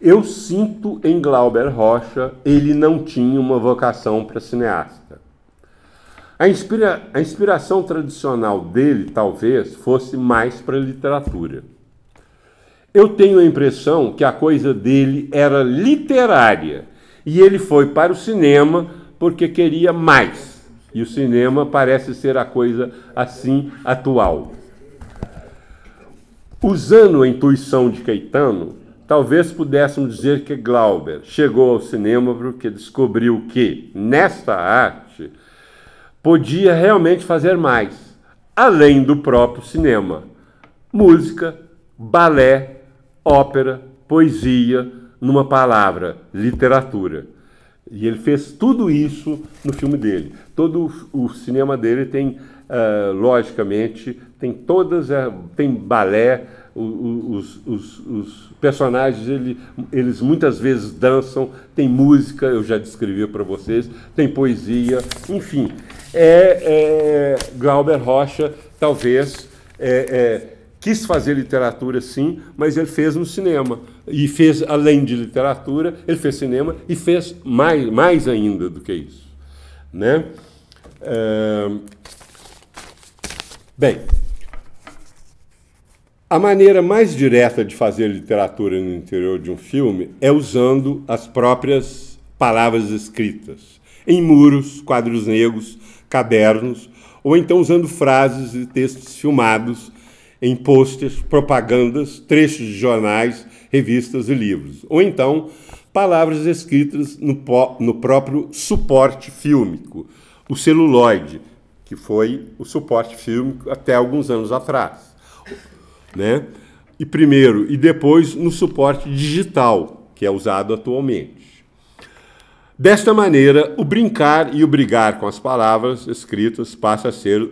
Speaker 1: eu sinto em Glauber Rocha, ele não tinha uma vocação para cineasta. A inspiração tradicional dele, talvez, fosse mais para a literatura. Eu tenho a impressão que a coisa dele era literária, e ele foi para o cinema porque queria mais. E o cinema parece ser a coisa assim atual. Usando a intuição de Caetano, talvez pudéssemos dizer que Glauber chegou ao cinema porque descobriu que, nesta arte, podia realmente fazer mais, além do próprio cinema. Música, balé, ópera, poesia, numa palavra, literatura. E ele fez tudo isso no filme dele. Todo o cinema dele tem, logicamente, tem balé, os personagens, eles muitas vezes dançam, tem música, eu já descrevi para vocês, tem poesia, enfim. Glauber Rocha, talvez, quis fazer literatura, sim, mas ele fez no cinema. E fez, além de literatura, ele fez cinema e fez mais ainda do que isso. Né? Bem, a maneira mais direta de fazer literatura no interior de um filme é usando as próprias palavras escritas, em muros, quadros negros, cadernos, ou então usando frases e textos filmados em pôsteres, propagandas, trechos de jornais, revistas e livros. Ou então, palavras escritas no próprio suporte fílmico, o celuloide, que foi o suporte fílmico até alguns anos atrás. Né? E primeiro e depois no suporte digital, que é usado atualmente. Desta maneira, o brincar e o brigar com as palavras escritas passa a ser,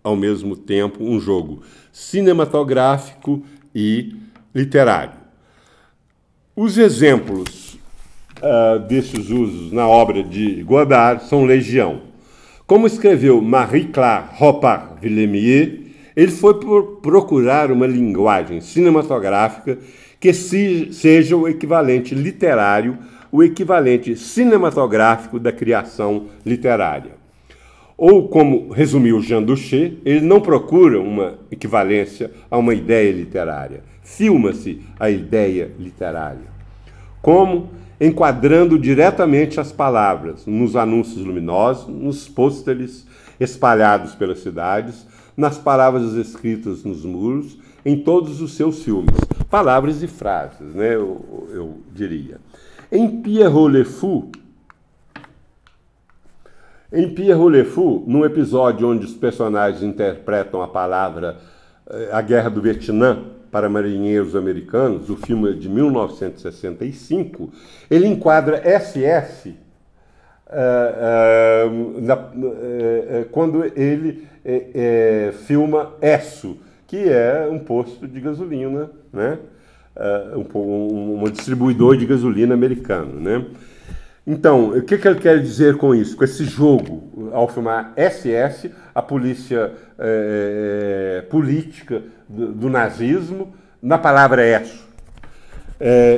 Speaker 1: ao mesmo tempo, um jogo cinematográfico e literário. Os exemplos desses usos na obra de Godard são legião. Como escreveu Marie-Claire Hoppart-Villemier, ele foi procurar uma linguagem cinematográfica que seja o equivalente literário, o equivalente cinematográfico da criação literária. Ou, como resumiu Jean Duché, ele não procura uma equivalência a uma ideia literária. Filma-se a ideia literária. Como? Enquadrando diretamente as palavras nos anúncios luminosos, nos pôsteres espalhados pelas cidades, nas palavras escritas nos muros, em todos os seus filmes. Palavras e frases, né, eu diria. Em Pierrot le Fou, num episódio onde os personagens interpretam a palavra A Guerra do Vietnã para marinheiros americanos, o filme é de 1965, ele enquadra SS quando ele filma Esso, que é um posto de gasolina, né? Um distribuidor de gasolina americano, né? Então, o que ele quer dizer com isso? Com esse jogo, ao filmar SS, a polícia política do nazismo, na palavra Esso.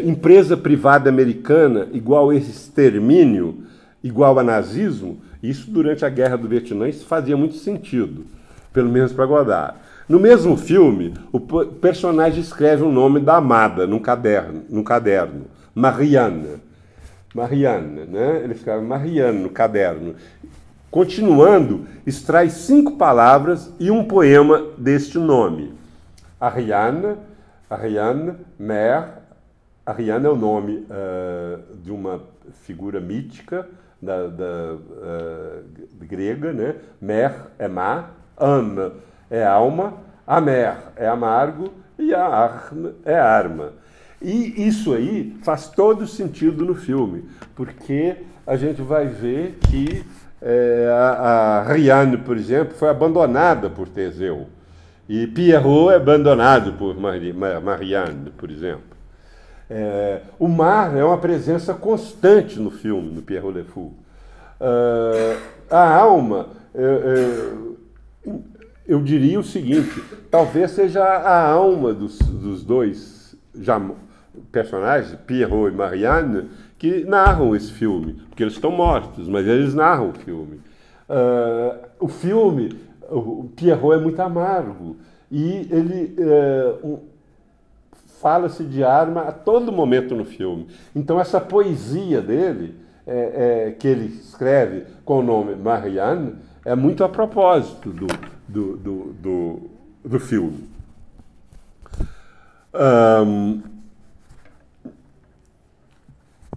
Speaker 1: Empresa privada americana igual a extermínio, igual a nazismo, isso durante a Guerra do Vietnã, isso fazia muito sentido, pelo menos para Godard. No mesmo filme, o personagem escreve o nome da amada num caderno, Marianne, né? Ele escreve Marianne no caderno. Continuando, extrai 5 palavras e um poema deste nome. Ariane, mère, Ariane é o nome de uma figura mítica grega, né? Mer é mar, âme é alma, amer é amargo e a arma é arma. E isso aí faz todo sentido no filme, porque a gente vai ver que a Ariane, por exemplo, foi abandonada por Teseu. E Pierrot é abandonado por Marianne, por exemplo. O mar é uma presença constante no filme, no Pierrot Le Fou. A alma, eu diria o seguinte, talvez seja a alma dos dois personagens, Pierrot e Marianne, que narram esse filme, porque eles estão mortos, mas eles narram o filme. O Pierrot é muito amargo e ele fala-se de arma a todo momento no filme. Então essa poesia dele, que ele escreve com o nome Marianne, é muito a propósito do filme.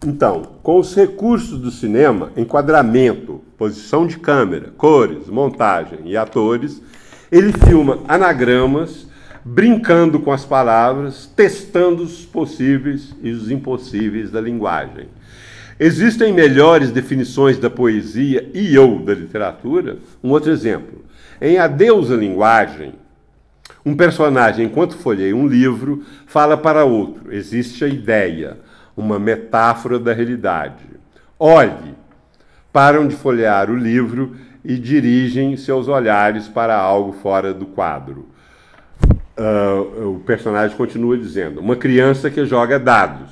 Speaker 1: Então, com os recursos do cinema, enquadramento, posição de câmera, cores, montagem e atores, ele filma anagramas, brincando com as palavras, testando os possíveis e os impossíveis da linguagem. Existem melhores definições da poesia ou da literatura? Um outro exemplo. Em Adeus à Linguagem, um personagem, enquanto folheia um livro, fala para outro. Existe a ideia, uma metáfora da realidade. Olhe, param de folhear o livro e dirigem seus olhares para algo fora do quadro. O personagem continua dizendo, uma criança que joga dados.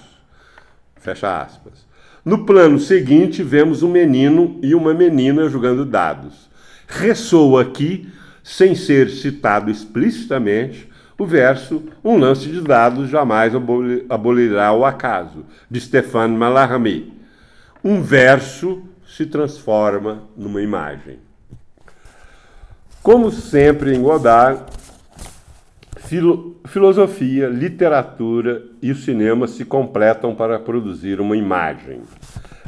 Speaker 1: Fecha aspas. No plano seguinte, vemos um menino e uma menina jogando dados. Ressoa aqui, sem ser citado explicitamente, o verso um lance de dados jamais abolirá o acaso, de Stéphane Mallarmé. Um verso se transforma numa imagem. Como sempre em Godard, filosofia, literatura e o cinema se completam para produzir uma imagem.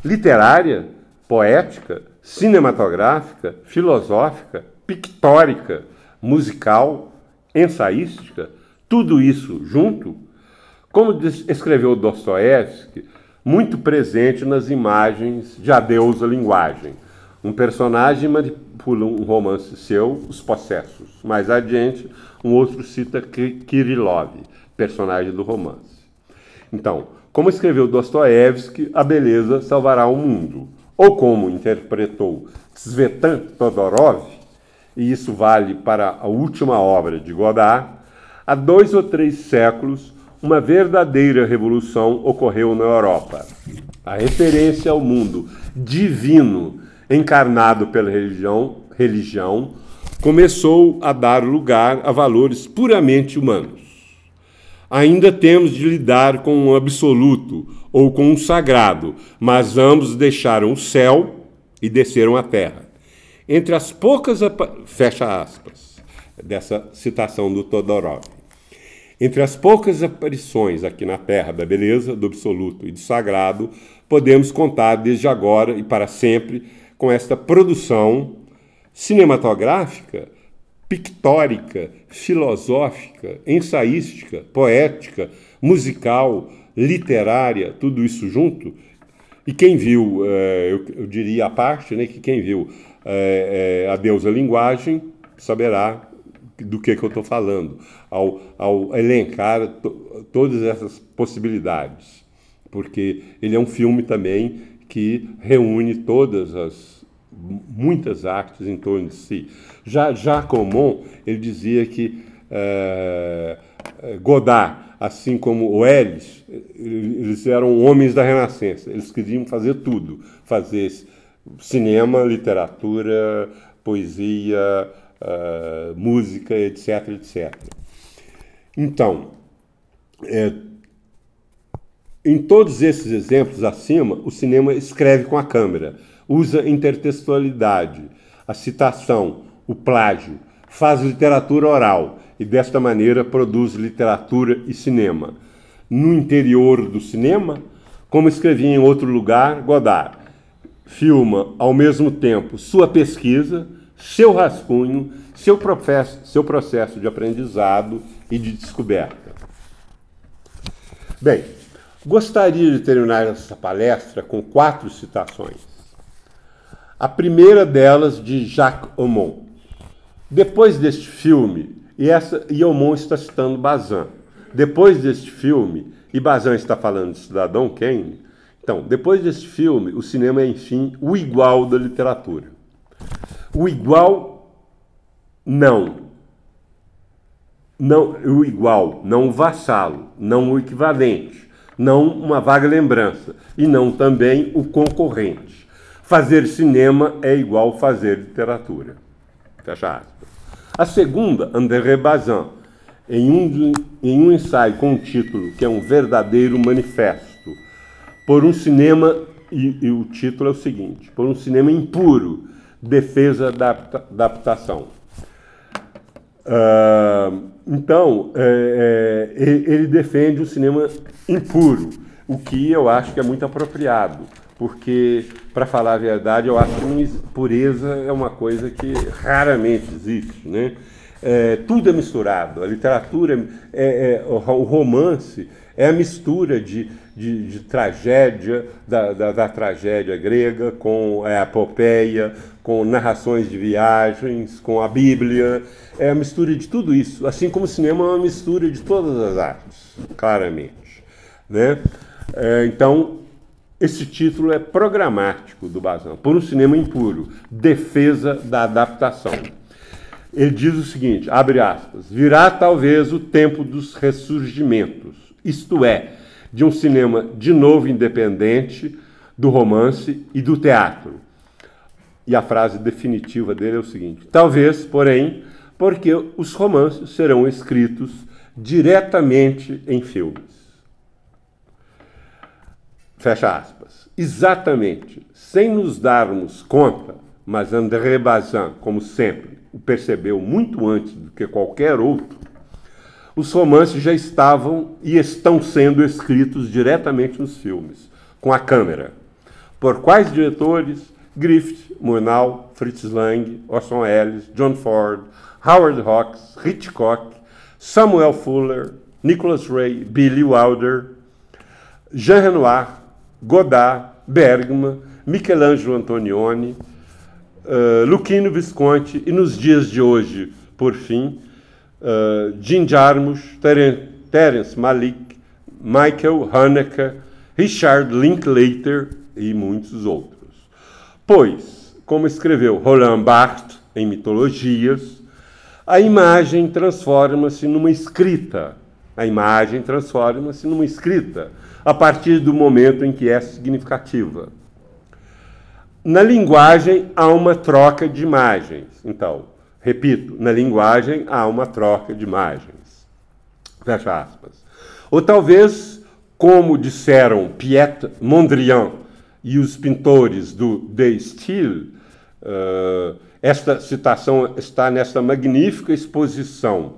Speaker 1: Literária, poética, cinematográfica, filosófica, pictórica, musical, ensaística, tudo isso junto, como escreveu Dostoiévski, muito presente nas imagens de Adeus à Linguagem. Um personagem manipula um romance seu, Os Possessos. Mais adiante, um outro cita Kirillov, personagem do romance. Então, como escreveu Dostoiévski, a beleza salvará o mundo. Ou como interpretou Tzvetan Todorov, e isso vale para a última obra de Godard, há 2 ou 3 séculos, uma verdadeira revolução ocorreu na Europa. A referência ao mundo divino encarnado pela religião começou a dar lugar a valores puramente humanos. Ainda temos de lidar com um absoluto ou com um sagrado, mas ambos deixaram o céu e desceram a terra. Entre as poucas... Fecha aspas, dessa citação do Todorov. Entre as poucas aparições aqui na Terra da beleza, do absoluto e do sagrado, podemos contar desde agora e para sempre com esta produção cinematográfica, pictórica, filosófica, ensaística, poética, musical, literária, tudo isso junto. E quem viu, eu diria à parte, né, que quem viu Adeus à Linguagem saberá do que eu estou falando, ao elencar todas essas possibilidades. Porque ele é um filme também que reúne muitas artes em torno de si. Já Jacquemont, ele dizia que Godard, assim como o Elis, eles eram homens da Renascença. Eles queriam fazer tudo. Fazer cinema, literatura, poesia, música, etc, etc. Então, em todos esses exemplos acima, o cinema escreve com a câmera, usa intertextualidade, a citação, o plágio, faz literatura oral e, desta maneira, produz literatura e cinema. no interior do cinema, como escrevia em outro lugar Godard. Filma, ao mesmo tempo, sua pesquisa, seu rascunho, seu processo de aprendizado e de descoberta. Bem, gostaria de terminar essa palestra com 4 citações. A primeira delas de Jacques Aumont. Depois deste filme, e Aumont está citando Bazin, depois deste filme, e Bazin está falando de Cidadão Kane, então, depois deste filme, o cinema é, enfim, o igual da literatura. O igual, não o igual, não o vassalo, não o equivalente, não uma vaga lembrança, e não também o concorrente. Fazer cinema é igual fazer literatura. Fecha aspas. A segunda, André Bazin, em um ensaio com um título que é um verdadeiro manifesto, por um cinema, e o título é o seguinte, por um cinema impuro, defesa da adaptação. Então, ele defende o cinema impuro, o que eu acho que é muito apropriado, porque, para falar a verdade, eu acho que pureza é uma coisa que raramente existe, né? Tudo é misturado, a literatura, o romance é a mistura de tragédia, da tragédia grega, com a epopeia, com narrações de viagens, com a Bíblia, é a mistura de tudo isso, assim como o cinema é uma mistura de todas as artes, claramente, né? Então, esse título é programático do Bazin, por um cinema impuro, defesa da adaptação. Ele diz o seguinte, abre aspas, virá talvez o tempo dos ressurgimentos, isto é, de um cinema de novo independente, do romance e do teatro. E a frase definitiva dele é o seguinte, talvez, porém, porque os romances serão escritos diretamente em filmes. Fecha aspas. Exatamente, sem nos darmos conta, mas André Bazin, como sempre, o percebeu muito antes do que qualquer outro, os romances já estavam e estão sendo escritos diretamente nos filmes, com a câmera. Por quais diretores? Griffith, Murnau, Fritz Lang, Orson Welles, John Ford, Howard Hawks, Hitchcock, Samuel Fuller, Nicholas Ray, Billy Wilder, Jean Renoir, Godard, Bergman, Michelangelo Antonioni, Luchino Visconti e, nos dias de hoje, por fim, Jim Jarmusch, Terence Malick, Michael Haneke, Richard Linklater e muitos outros. Pois, como escreveu Roland Barthes em Mitologias, a imagem transforma-se numa escrita. A imagem transforma-se numa escrita a partir do momento em que é significativa. Na linguagem há uma troca de imagens. Então, repito, na linguagem há uma troca de imagens. Fecha aspas. Ou talvez, como disseram Piet Mondrian e os pintores do De Stijl, esta citação está nessa magnífica exposição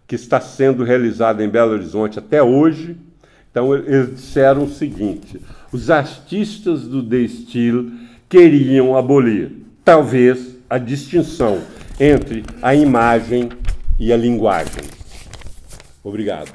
Speaker 1: que está sendo realizada em Belo Horizonte até hoje. Então, eles disseram o seguinte, os artistas do De Stijl queriam abolir, talvez, a distinção entre a imagem e a linguagem. Obrigado.